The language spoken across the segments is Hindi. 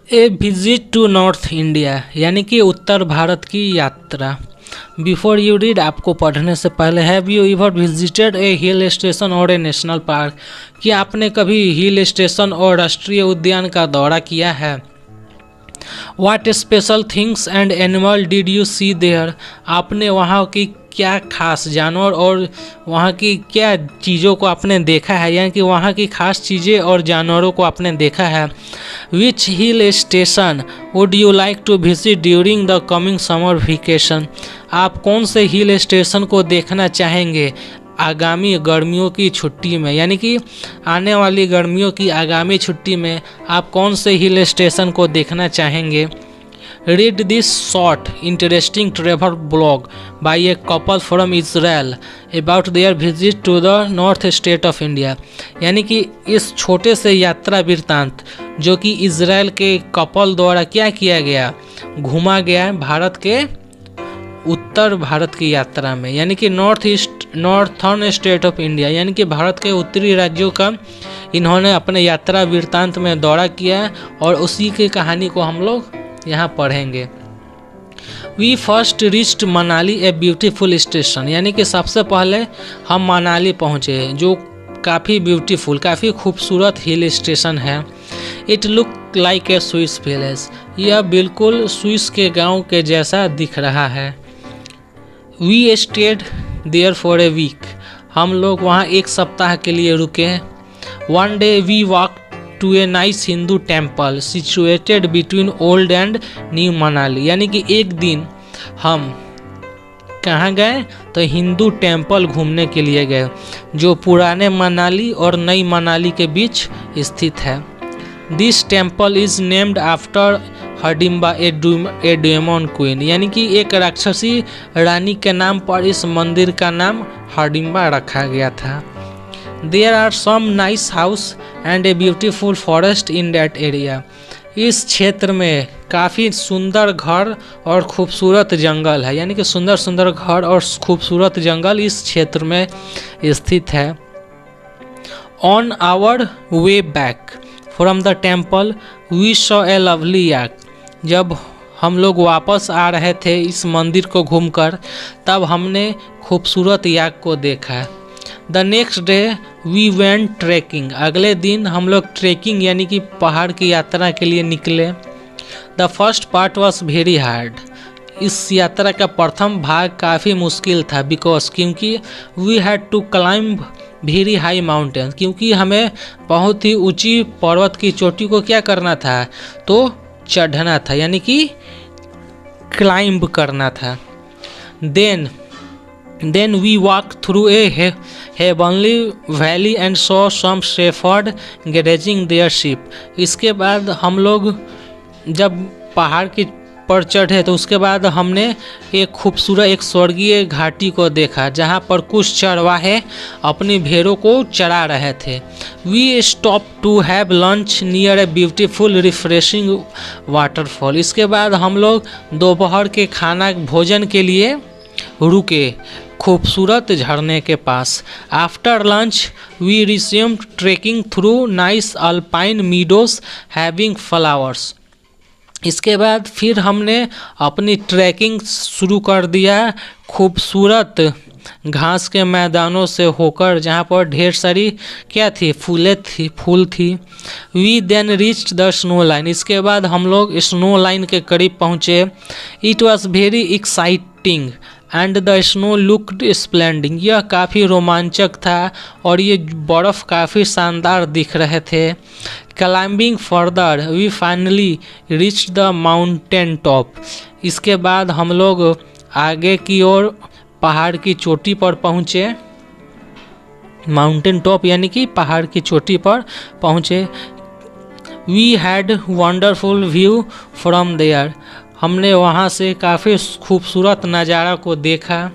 A visit to north India यानी कि उत्तर भारत की यात्रा। बिफोर यू रीड, आपको पढ़ने से पहले, have you ever visited a hill station और ए नेशनल पार्क? कि आपने कभी हिल स्टेशन और राष्ट्रीय उद्यान का दौरा किया है? What special things and animal did you see there? आपने वहाँ की क्या खास जानवर और वहाँ की क्या चीज़ों को आपने देखा है, यानी कि वहाँ की खास चीज़ें और जानवरों को आपने देखा है? Which hill station would you like to visit during the coming summer vacation? आप कौन से हिल स्टेशन को देखना चाहेंगे आगामी गर्मियों की छुट्टी में, यानी कि आने वाली गर्मियों की आगामी छुट्टी में आप कौन से हिल स्टेशन को देखना चाहेंगे? Read this short interesting travel blog by a couple from Israel about their visit to the north state of India. यानी कि इस छोटे से यात्रा वृत्तांत जो कि इजराइल के कपल द्वारा क्या किया गया, घूमा गया भारत के उत्तर भारत की यात्रा में, यानी कि नॉर्थर्न स्टेट ऑफ इंडिया, यानी कि भारत के उत्तरी राज्यों का इन्होंने अपने यात्रा वृत्तांत में दौरा किया और उसी की कहानी को हम लोग यहाँ पढ़ेंगे। We first reached Manali a beautiful station, यानी कि सबसे पहले हम मनाली पहुँचे जो काफ़ी ब्यूटीफुल, काफ़ी खूबसूरत हिल स्टेशन है। It look like a Swiss village, यह बिल्कुल स्विस के गांव के जैसा दिख रहा है। We stayed there for a week, हम लोग वहाँ एक सप्ताह के लिए रुके। One day we walk to a nice Hindu temple situated between old and new Manali, यानी कि एक दिन हम कहाँ गए तो हिंदू टेम्पल घूमने के लिए गए जो पुराने मनाली और नई मनाली के बीच स्थित है। This temple is named after Hadimba a demon queen, यानी कि एक राक्षसी रानी के नाम पर इस मंदिर का नाम हडिम्बा रखा गया था। There are some nice house and a beautiful forest in that area, इस क्षेत्र में काफ़ी सुंदर घर और खूबसूरत जंगल है, यानी कि सुंदर सुंदर घर और खूबसूरत जंगल इस क्षेत्र में स्थित है। On our way back from the temple we saw a lovely yak, जब हम लोग वापस आ रहे थे इस मंदिर को घूमकर तब हमने खूबसूरत याक को देखा। The next day we went trekking, अगले दिन हम लोग ट्रैकिंग यानी कि पहाड़ की यात्रा के लिए निकले। The first part was very hard, इस यात्रा का प्रथम भाग काफ़ी मुश्किल था क्योंकि we had to climb very high mountain, क्योंकि हमें बहुत ही ऊंची पर्वत की चोटी को क्या करना था तो चढ़ना था, यानी कि क्लाइंब करना था। Then we walk through a heavenly valley and saw some shepherd grazing their sheep, इसके बाद हम लोग जब पहाड़ की पर चढ़े तो उसके बाद हमने एक खूबसूरत एक स्वर्गीय घाटी को देखा जहाँ पर कुछ चरवाहे अपनी भेड़ों को चरा रहे थे। We stop to have lunch near a beautiful refreshing waterfall, इसके बाद हम लोग दोपहर के खाना भोजन के लिए रुके खूबसूरत झरने के पास। After lunch we resumed trekking through nice alpine meadows having flowers, इसके बाद फिर हमने अपनी ट्रैकिंग शुरू कर दिया खूबसूरत घास के मैदानों से होकर जहाँ पर ढेर सारी क्या थी फूल थी। We then reached the snow line, इसके बाद हम लोग स्नो लाइन के करीब पहुँचे। It was very exciting and the snow looked splendid, यह काफ़ी रोमांचक था और ये बर्फ़ काफ़ी शानदार दिख रहे थे। Climbing further we finally reach the mountain top, इसके बाद हम लोग आगे की ओर पहाड़ की चोटी पर पहुँचे। माउंटेन टॉप यानी कि पहाड़ की चोटी पर पहुँचे। We had wonderful view from there, हमने वहाँ से काफ़ी खूबसूरत नज़ारा को देखा।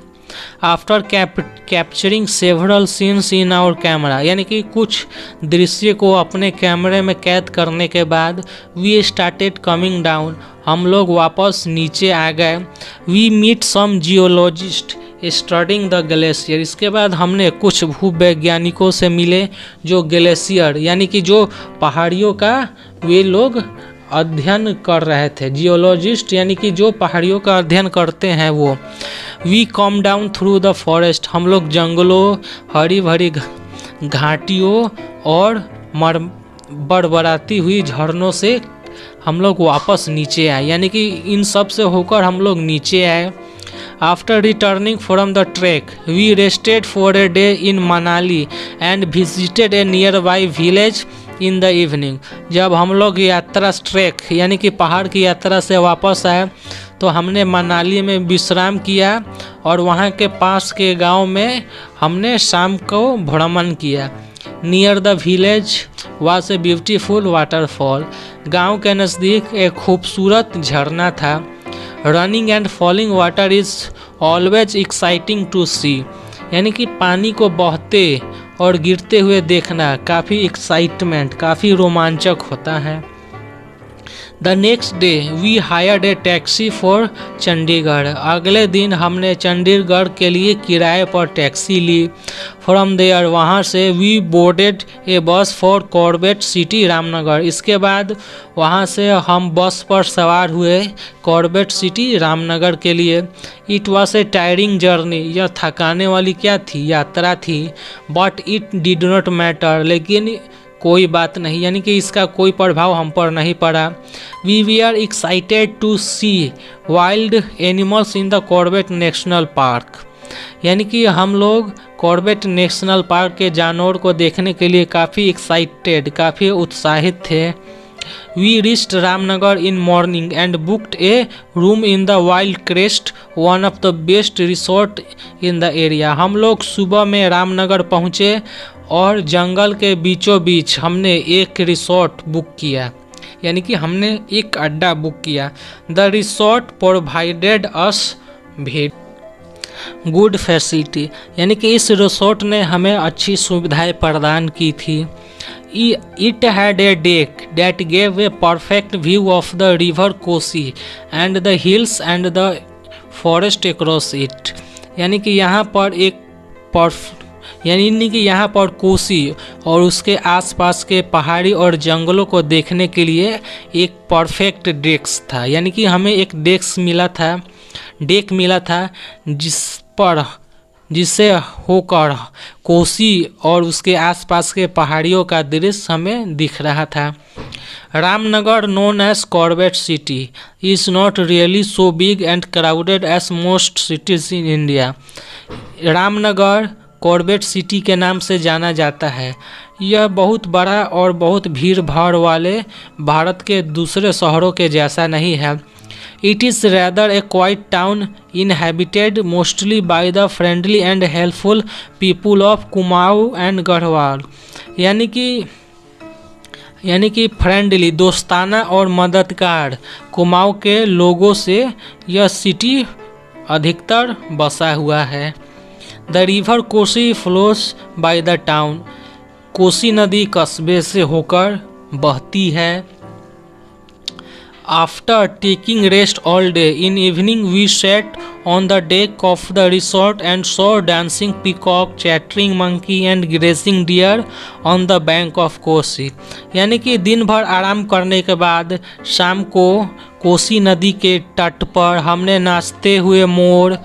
After capturing several scenes in our camera, यानी कि कुछ दृश्य को अपने कैमरे में कैद करने के बाद वी स्टार्टेड कमिंग डाउन, हम लोग वापस नीचे आ गए। We meet some geologist studying the glacier, इसके बाद हमने कुछ भूवैज्ञानिकों से मिले जो ग्लेशियर यानी कि जो पहाड़ियों का वे लोग अध्ययन कर रहे थे। जियोलॉजिस्ट यानी कि जो पहाड़ियों का अध्ययन करते हैं वो। We come down through the forest, हम लोग जंगलों, हरी भरी घाटियों और बड़बड़ाती हुई झरनों से हम लोग वापस नीचे आए, यानी कि इन सब से होकर हम लोग नीचे आए। After returning from the trek we rested for a day in Manali and visited a nearby village in the evening. जब हम लोग यात्रा ट्रैक यानी कि पहाड़ की यात्रा से वापस आए तो हमने मनाली में विश्राम किया और वहाँ के पास के गांव में हमने शाम को भ्रमण किया। Near the village was a beautiful waterfall, गांव के नज़दीक एक खूबसूरत झरना था। Running and falling water is always exciting to see, यानी कि पानी को बहते और गिरते हुए देखना काफ़ी एक्साइटमेंट, काफ़ी रोमांचक होता है। The next day we hired a taxi for Chandigarh, अगले दिन हमने चंडीगढ़ के लिए किराए पर टैक्सी ली। फ्रॉम देयर, वहाँ से वी बोर्डेड ए बस फॉर कॉर्बेट सिटी रामनगर, इसके बाद वहाँ से हम बस पर सवार हुए कॉर्बेट सिटी रामनगर के लिए। It was a tiring journey, यह थकाने वाली क्या थी, यात्रा थी। But it did not matter, लेकिन कोई बात नहीं, यानी कि इसका कोई प्रभाव हम पर नहीं पड़ा। We we are excited to see wild animals in the Corbett National Park, यानी कि हम लोग कॉर्बेट नेशनल पार्क के जानवर को देखने के लिए काफ़ी एक्साइटेड, काफ़ी उत्साहित थे। We reached Ramnagar in morning and booked a room in the Wild Crest, one of the best resort in the area. हम लोग सुबह में रामनगर पहुँचे और जंगल के बीचों बीच हमने एक रिसोर्ट बुक किया, यानी कि हमने एक अड्डा बुक किया। The resort provided us good facility, यानी कि इस रिसोर्ट ने हमें अच्छी सुविधाएं प्रदान की थी। It had a deck that gave a perfect view of the river Kosi and the hills and the forest across it, यानी कि यहाँ पर कोसी और उसके आसपास के पहाड़ी और जंगलों को देखने के लिए एक परफेक्ट डेस्क था, यानी कि हमें एक डेक मिला था जिससे होकर कोसी और उसके आसपास के पहाड़ियों का दृश्य हमें दिख रहा था। Ramnagar, known as Corbett City, is not really so big and crowded as most cities in India. Ramnagar Corbett City के नाम से जाना जाता है। यह बहुत बड़ा और बहुत भीड़ भाड़ वाले भारत के दूसरे शहरों के जैसा नहीं है। It is rather A quite town inhabited mostly by the friendly and helpful people of Kumaon and Garhwal, यानी कि फ्रेंडली, दोस्ताना और मददगार कुमाऊँ के लोगों से यह सिटी अधिकतर बसा हुआ है। The river Kosi flows by the town, Kosi नदी कस्बे से होकर बहती है। After taking rest all day in evening we set on the deck of the resort and saw dancing peacock, chattering monkey and grazing deer on the bank of Kosi, यानी कि दिन भर आराम करने के बाद शाम को कोसी नदी के तट पर हमने नाचते हुए मोर,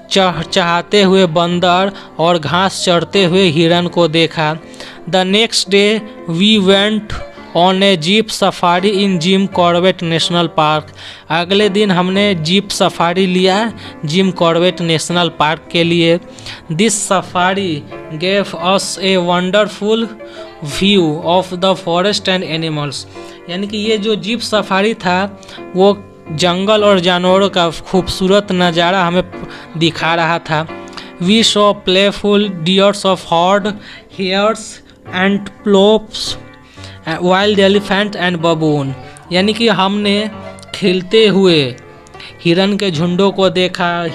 चहचहाते हुए बंदर और घास चरते हुए हिरन को देखा। The next day we went on a jeep safari in Jim Corbett National Park, अगले दिन हमने जीप सफारी लिया जिम कॉर्बेट नेशनल पार्क के लिए। This safari gave us a wonderful view of the forest and animals, यानी कि ये जो जीप सफारी था वो जंगल और जानवरों का खूबसूरत नज़ारा हमें दिखा रहा था। We saw playful deers of herd hares and plops, wild elephant and baboon, यानी कि हमने खेलते हुए हिरन के झुंडों को देखा,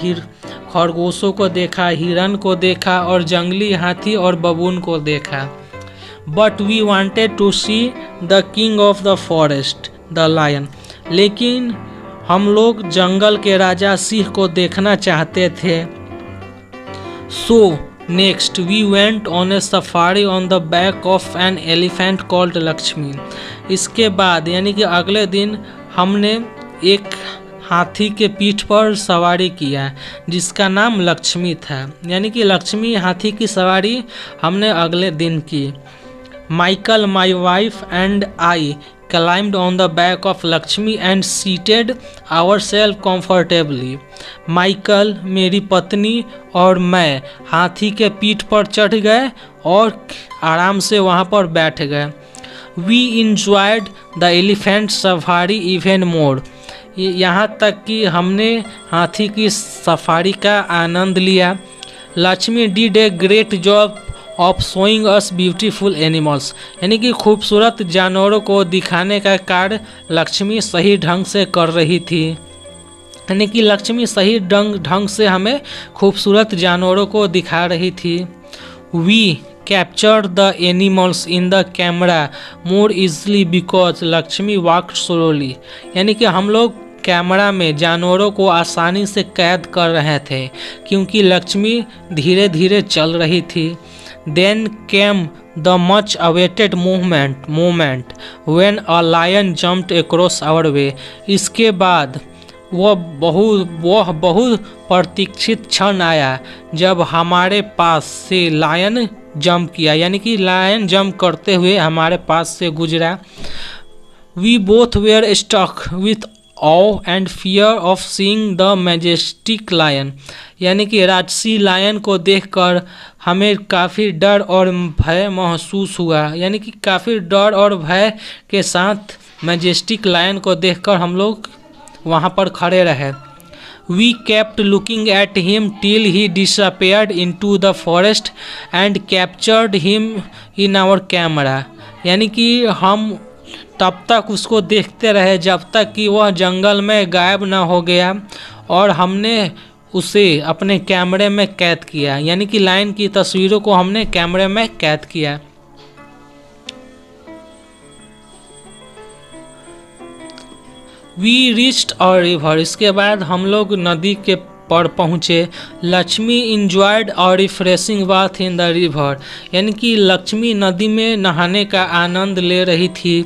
खरगोशों को देखा, हिरन को देखा और जंगली हाथी और बबून को देखा। But we wanted to see the king of the forest the lion, लेकिन हम लोग जंगल के राजा सिंह को देखना चाहते थे। So next we went on a safari on the back of an elephant called Lakshmi, इसके बाद यानी कि अगले दिन हमने एक हाथी के पीठ पर सवारी किया जिसका नाम लक्ष्मी था। यानी कि लक्ष्मी हाथी की सवारी हमने अगले दिन की। Michael, my wife and I climbed on the back of Lakshmi and seated ourselves comfortably. Michael, मेरी पत्नी और मैं हाथी के पीठ पर चढ़ गए और आराम से वहाँ पर बैठ गए। We enjoyed the elephant safari even more. यहाँ तक कि हमने हाथी की सफारी का आनंद लिया। Lakshmi did a great job of showing us beautiful animals. यानी कि खूबसूरत जानवरों को दिखाने का कार्य लक्ष्मी सही ढंग से कर रही थी। यानी कि लक्ष्मी सही ढंग से हमें खूबसूरत जानवरों को दिखा रही थी। We capture the animals in the camera more easily because Lakshmi walked slowly. यानी कि हम लोग कैमरा में जानवरों को आसानी से कैद कर रहे थे क्योंकि लक्ष्मी धीरे धीरे चल रही थी। Then came the much awaited moment when a lion jumped across our way. इसके बाद वह बहुत प्रतीक्षित क्षण आया जब हमारे पास से लायन जंप किया। यानी कि लायन जंप करते हुए हमारे पास से गुजरा। We both were struck with awe and fear of seeing the majestic lion. यानी कि राजसी लायन को देखकर हमें काफ़ी डर और भय महसूस हुआ। यानी कि काफ़ी डर और भय के साथ मैजेस्टिक लायन को देखकर हम लोग वहाँ पर खड़े रहे। We kept looking at him till he disappeared into the forest and captured him in our camera. यानी कि हम तब तक उसको देखते रहे जब तक कि वह जंगल में गायब ना हो गया और हमने उसे अपने कैमरे में कैद किया। यानी कि लायन की तस्वीरों को हमने कैमरे में कैद किया। We reached a river. इसके बाद हम लोग नदी के पर पहुँचे। Lakshmi enjoyed a refreshing bath in the river. यानी कि लक्ष्मी नदी में नहाने का आनंद ले रही थी।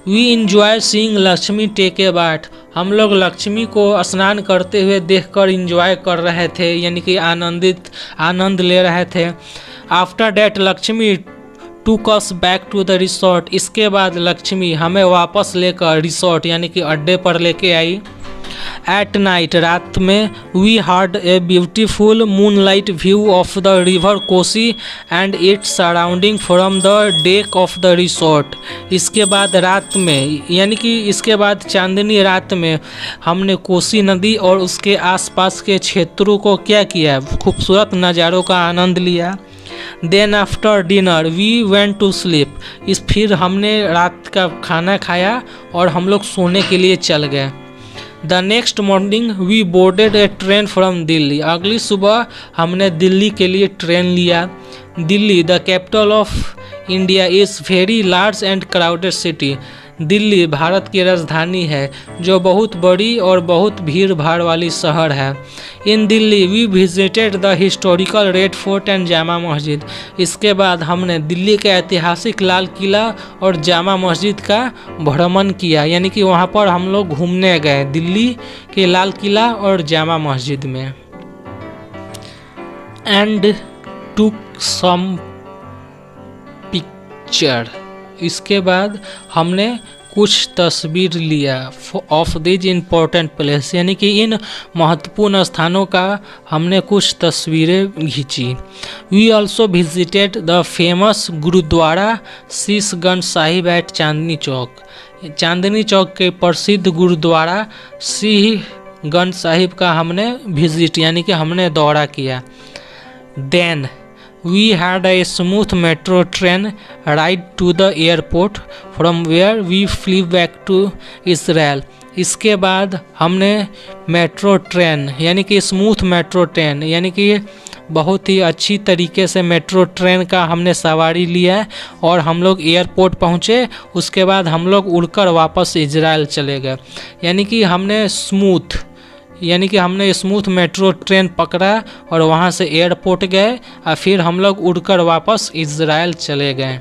We enjoy seeing Lakshmi take a bath. हम लोग लक्ष्मी को स्नान करते हुए देखकर इंजॉय कर रहे थे यानी कि आनंद ले रहे थे। After that Lakshmi took us back to the resort. इसके बाद लक्ष्मी हमें वापस लेकर रिसोर्ट यानी कि अड्डे पर लेके आई। एट नाइट, रात में we had a beautiful moonlight view of the river Kosi and its surrounding from the deck of the resort. इसके बाद रात में यानी कि इसके बाद चांदनी रात में हमने कोसी नदी और उसके आसपास के क्षेत्रों को क्या किया, खूबसूरत नज़ारों का आनंद लिया। Then after dinner we went to sleep. फिर हमने रात का खाना खाया और हम लोग सोने के लिए चल गए। The next morning we boarded a train from Delhi. अगली सुबह हमने दिल्ली के लिए ट्रेन लिया। Delhi the capital of India is very large and crowded city. Delhi Bharat की राजधानी है जो बहुत बड़ी और बहुत भीड़ भाड़ वाली शहर है। In Delhi we visited the historical Red Fort and Jama Masjid. इसके बाद हमने दिल्ली के ऐतिहासिक लाल किला और जामा मस्जिद का भ्रमण किया। यानी कि वहाँ पर हम लोग घूमने गए दिल्ली के लाल किला और जामा मस्जिद में। And took some picture. इसके बाद हमने कुछ तस्वीर लिया ऑफ दिस इम्पोर्टेंट प्लेस। यानी कि इन महत्वपूर्ण स्थानों का हमने कुछ तस्वीरें खींची। We also visited the famous gurdwara Sheeshganj Sahib at Chandni Chowk. Chandni Chowk के प्रसिद्ध गुरुद्वारा शीशगंज साहिब का हमने विजिट यानी कि हमने दौरा किया। Then we had a smooth metro train ride to the airport from where we flew back to Israel. इसके बाद हमने मेट्रो ट्रेन यानी कि स्मूथ मेट्रो ट्रेन यानी कि बहुत ही अच्छी तरीके से मेट्रो ट्रेन का हमने सवारी लिया और हम लोग एयरपोर्ट पहुँचे। उसके बाद हम लोग उड़कर वापस इजराइल चले गए। यानी कि हमने स्मूथ मेट्रो ट्रेन पकड़ा और वहाँ से एयरपोर्ट गए और फिर हम लोग उड़कर वापस इजराइल चले गए।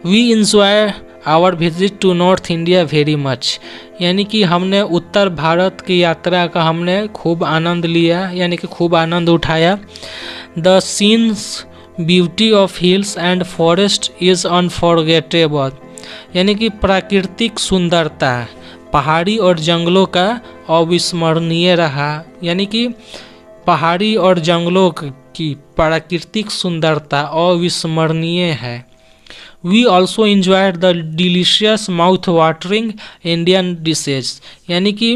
We enjoy our visit to north India very much, यानी कि हमने उत्तर भारत की यात्रा का हमने खूब आनंद लिया, यानी कि खूब आनंद उठाया। The scenes beauty of hills and forest is unforgettable, यानी कि प्राकृतिक सुंदरता पहाड़ी और जंगलों का अविस्मरणीय रहा, यानी कि पहाड़ी और जंगलों की प्राकृतिक सुंदरता अविस्मरणीय है। We also enjoyed the delicious mouth watering Indian dishes, यानी कि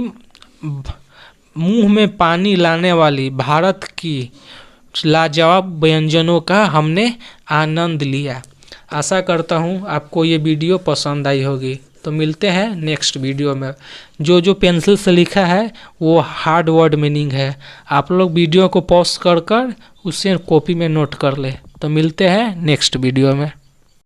मुंह में पानी लाने वाली भारत की लाजवाब व्यंजनों का हमने आनंद लिया। आशा करता हूँ आपको ये वीडियो पसंद आई होगी। तो मिलते हैं नेक्स्ट वीडियो में। जो जो पेंसिल से लिखा है वो हार्ड वर्ड मीनिंग है, आप लोग वीडियो को पॉज कर कर उसे कॉपी में नोट कर ले। तो मिलते हैं नेक्स्ट वीडियो में।